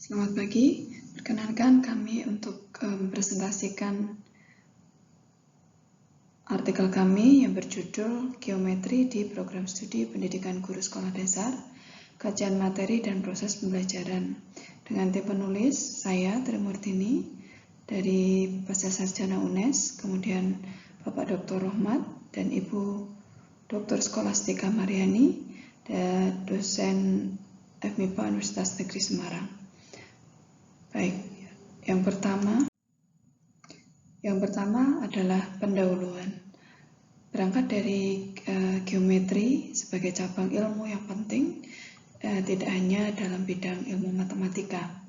Selamat pagi, perkenalkan kami untuk mempresentasikan artikel kami yang berjudul Geometri di Program Studi Pendidikan Guru Sekolah Dasar, Kajian Materi dan Proses Pembelajaran. Dengan tim penulis, saya Trimurtini dari Pasca Sarjana UNES, kemudian Bapak Dr. Rohmat dan Ibu Dr. Skolastika Mariani, dan dosen FMIPA Universitas Negeri Semarang. Baik, yang pertama adalah pendahuluan. Berangkat dari geometri sebagai cabang ilmu yang penting, tidak hanya dalam bidang ilmu matematika.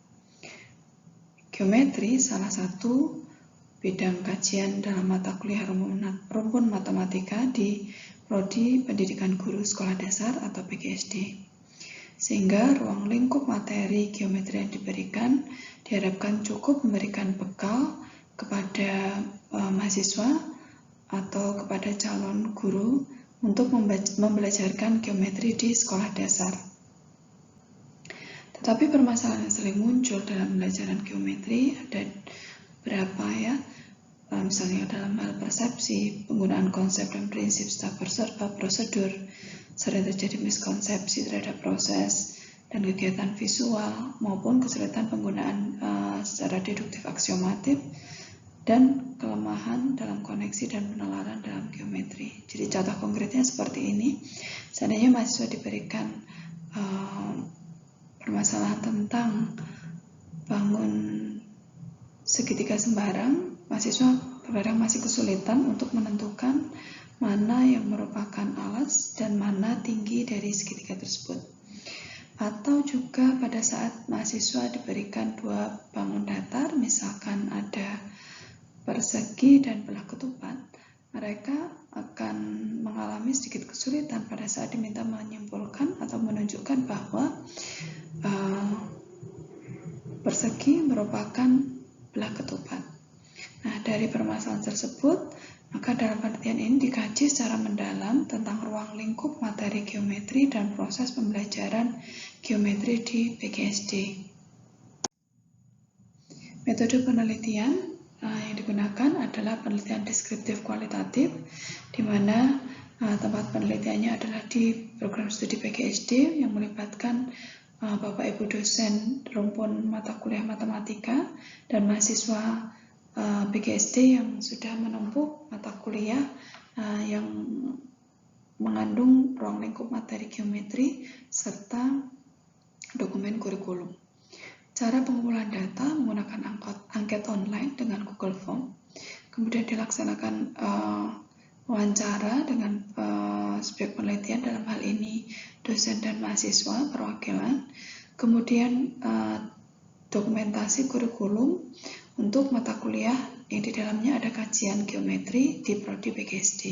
Geometri salah satu bidang kajian dalam mata kuliah rumpun matematika di Prodi Pendidikan Guru Sekolah Dasar atau PGSD. Sehingga ruang lingkup materi geometri yang diberikan diharapkan cukup memberikan bekal kepada mahasiswa atau kepada calon guru untuk membelajarkan geometri di sekolah dasar. Tetapi permasalahan yang sering muncul dalam pembelajaran geometri ada beberapa ya, misalnya dalam hal persepsi, penggunaan konsep dan prinsip serta prosedur, sering terjadi miskonsepsi terhadap proses dan kegiatan visual maupun kesulitan penggunaan secara deduktif aksiomatif dan kelemahan dalam koneksi dan penalaran dalam geometri. Jadi contoh konkretnya seperti ini. Seandainya mahasiswa diberikan permasalahan tentang bangun segitiga sembarang, mahasiswa terkadang masih kesulitan untuk menentukan mana yang merupakan alas dan mana tinggi dari segitiga tersebut. Atau juga pada saat mahasiswa diberikan dua bangun datar, misalkan ada persegi dan belah ketupat, mereka akan mengalami sedikit kesulitan pada saat diminta menyimpulkan atau menunjukkan bahwa persegi merupakan belah ketupat. Nah, dari permasalahan tersebut, maka dalam penelitian ini dikaji secara mendalam tentang ruang lingkup materi geometri dan proses pembelajaran geometri di PGSD. Metode penelitian yang digunakan adalah penelitian deskriptif kualitatif, di mana tempat penelitiannya adalah di program studi PGSD yang melibatkan Bapak Ibu dosen rumpun mata kuliah matematika dan mahasiswa PGSD yang sudah menempuh mata kuliah yang mengandung ruang lingkup materi geometri serta dokumen kurikulum. Cara pengumpulan data menggunakan angket online dengan Google Form, kemudian dilaksanakan wawancara dengan subjek penelitian, dalam hal ini dosen dan mahasiswa perwakilan, kemudian dokumentasi kurikulum untuk mata kuliah yang di dalamnya ada kajian geometri di Prodi PGSD.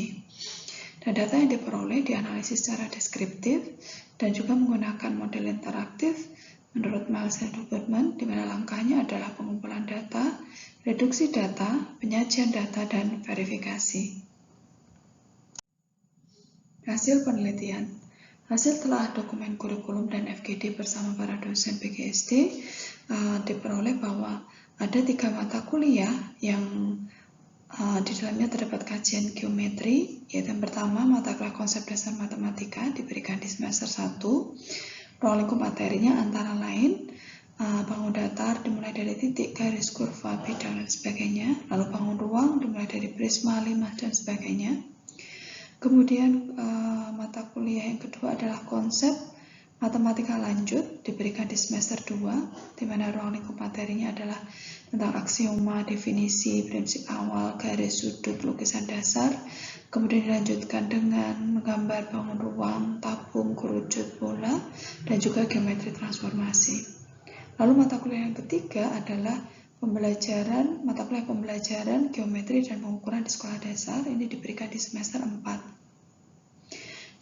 Dan data yang diperoleh dianalisis secara deskriptif dan juga menggunakan model interaktif menurut Miles and Huberman, di mana langkahnya adalah pengumpulan data, reduksi data, penyajian data, dan verifikasi. Hasil penelitian. Hasil telah dokumen kurikulum dan FGD bersama para dosen PGSD diperoleh bahwa ada 3 mata kuliah yang di dalamnya terdapat kajian geometri, yaitu yang pertama mata kuliah konsep dasar matematika diberikan di semester 1. Ruang lingkup materinya antara lain bangun datar dimulai dari titik, garis, kurva, bidang, dan sebagainya. Lalu bangun ruang dimulai dari prisma, limah, dan sebagainya. Kemudian mata kuliah yang kedua adalah konsep matematika lanjut diberikan di semester 2, di mana ruang lingkup materinya adalah tentang aksioma, definisi, prinsip awal, garis, sudut, lukisan dasar. Kemudian dilanjutkan dengan menggambar bangun ruang, tabung, kerucut, bola, dan juga geometri transformasi. Lalu mata kuliah yang ketiga adalah mata kuliah pembelajaran geometri dan pengukuran di sekolah dasar. Ini diberikan di semester 4.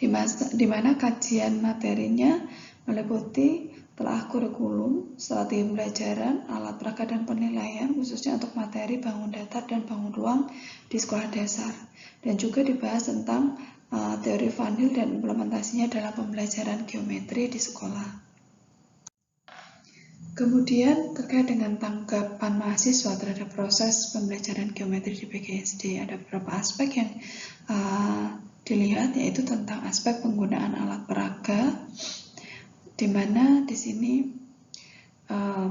Di mana kajian materinya meliputi telah kurikulum, strategi pembelajaran, alat peraga dan penilaian khususnya untuk materi bangun datar dan bangun ruang di sekolah dasar, dan juga dibahas tentang teori Van Til dan implementasinya dalam pembelajaran geometri di sekolah. Kemudian terkait dengan tanggapan mahasiswa terhadap proses pembelajaran geometri di PGSD, ada beberapa aspek yang dilihat, yaitu tentang aspek penggunaan alat peraga, di mana di sini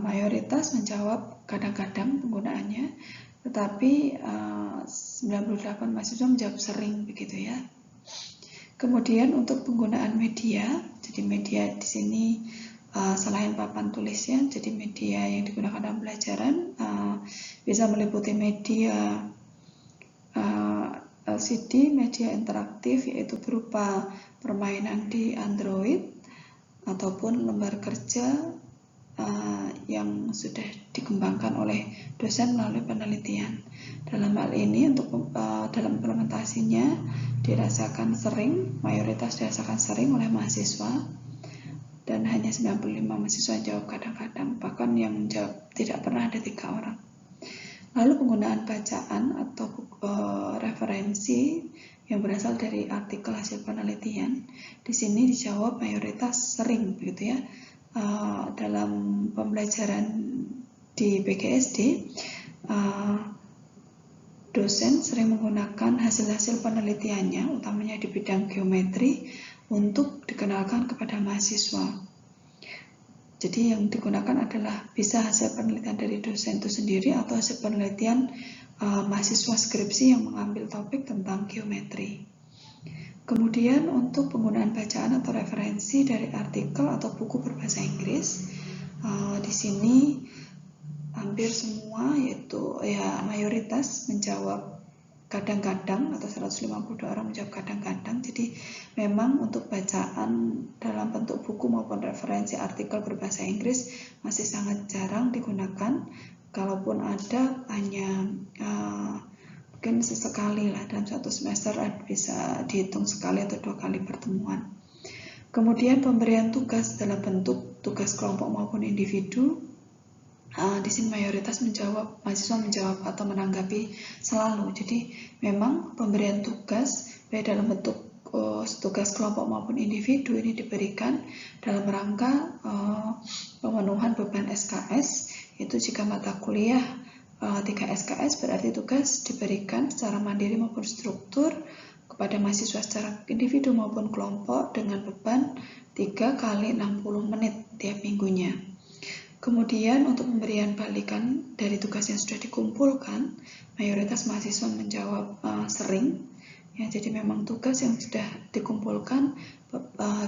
mayoritas menjawab kadang-kadang penggunaannya, tetapi 98 mahasiswa menjawab sering, begitu ya. Kemudian untuk penggunaan media, jadi media di sini selain papan tulisnya, jadi media yang digunakan dalam pelajaran bisa meliputi media LCD, media interaktif, yaitu berupa permainan di Android ataupun lembar kerja yang sudah dikembangkan oleh dosen melalui penelitian. Dalam hal ini untuk dalam implementasinya dirasakan sering, mayoritas dirasakan sering oleh mahasiswa, dan hanya 95 mahasiswa jawab kadang-kadang, bahkan yang jawab tidak pernah ada 3 orang. Lalu penggunaan bacaan atau referensi yang berasal dari artikel hasil penelitian, di sini dijawab mayoritas sering, begitu ya. Dalam pembelajaran di PGSD, dosen sering menggunakan hasil-hasil penelitiannya, utamanya di bidang geometri, untuk dikenalkan kepada mahasiswa. Jadi yang digunakan adalah bisa hasil penelitian dari dosen itu sendiri atau hasil penelitian mahasiswa skripsi yang mengambil topik tentang geometri. Kemudian untuk penggunaan bacaan atau referensi dari artikel atau buku berbahasa Inggris, di sini hampir semua, yaitu mayoritas menjawab kadang-kadang, atau 152 orang menjawab kadang-kadang. Jadi memang untuk bacaan dalam bentuk buku maupun referensi artikel berbahasa Inggris masih sangat jarang digunakan. Kalaupun ada, hanya mungkin sesekali lah dalam satu semester, bisa dihitung sekali atau 2 kali pertemuan. Kemudian pemberian tugas dalam bentuk tugas kelompok maupun individu, di sini mayoritas mahasiswa menjawab atau menanggapi selalu. Jadi memang pemberian tugas baik dalam bentuk tugas kelompok maupun individu ini diberikan dalam rangka pemenuhan beban SKS, yaitu jika mata kuliah 3 SKS berarti tugas diberikan secara mandiri maupun struktur kepada mahasiswa secara individu maupun kelompok dengan beban 3 kali 60 menit tiap minggunya. Kemudian untuk pemberian balikan dari tugas yang sudah dikumpulkan, mayoritas mahasiswa menjawab sering. Ya, jadi memang tugas yang sudah dikumpulkan,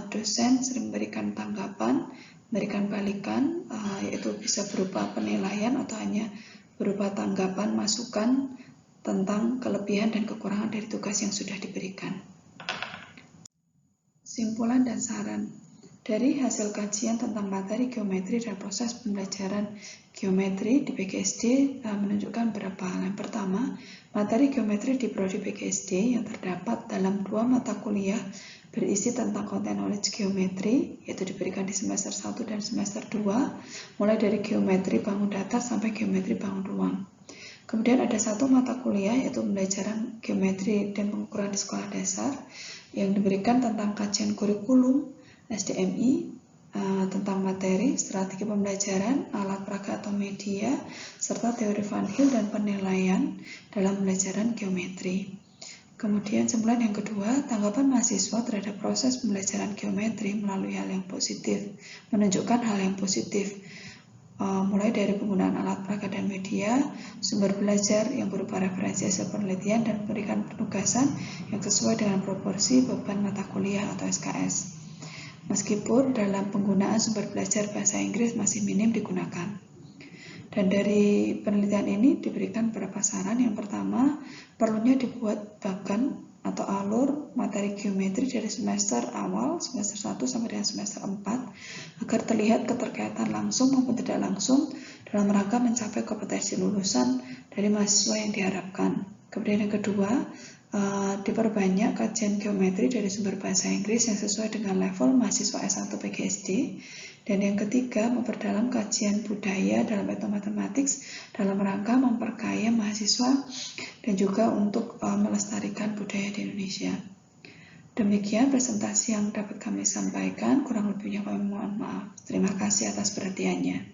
dosen sering memberikan tanggapan, memberikan balikan, yaitu bisa berupa penilaian atau hanya berupa tanggapan, masukan tentang kelebihan dan kekurangan dari tugas yang sudah diberikan. Kesimpulan dan saran. Dari hasil kajian tentang materi geometri dan proses pembelajaran geometri di PGSD menunjukkan beberapa hal. Yang pertama, materi geometri di prodi PGSD yang terdapat dalam 2 mata kuliah berisi tentang konten knowledge geometri, yaitu diberikan di semester 1 dan semester 2, mulai dari geometri bangun datar sampai geometri bangun ruang. Kemudian ada 1 mata kuliah, yaitu pembelajaran geometri dan pengukuran di sekolah dasar, yang diberikan tentang kajian kurikulum, SDMI, tentang materi, strategi pembelajaran, alat peraga atau media, serta teori Van Hill dan penilaian dalam pembelajaran geometri. Kemudian simpulan yang kedua, tanggapan mahasiswa terhadap proses pembelajaran geometri melalui hal yang positif, menunjukkan hal yang positif, mulai dari penggunaan alat peraga dan media, sumber belajar yang berupa referensi hasil penelitian, dan memberikan penugasan yang sesuai dengan proporsi beban mata kuliah atau SKS. Meskipun dalam penggunaan sumber belajar bahasa Inggris masih minim digunakan. Dan dari penelitian ini diberikan beberapa saran. Yang pertama, perlunya dibuat bagan atau alur materi geometri dari semester awal, semester 1 sampai dengan semester 4, agar terlihat keterkaitan langsung maupun tidak langsung dalam rangka mencapai kompetensi lulusan dari mahasiswa yang diharapkan. Kemudian yang kedua, diperbanyak kajian geometri dari sumber bahasa Inggris yang sesuai dengan level mahasiswa S1 PGSD. Dan yang ketiga, memperdalam kajian budaya dalam etnomathematics dalam rangka memperkaya mahasiswa dan juga untuk melestarikan budaya di Indonesia. Demikian presentasi yang dapat kami sampaikan, kurang lebihnya kami mohon maaf. Terima kasih atas perhatiannya.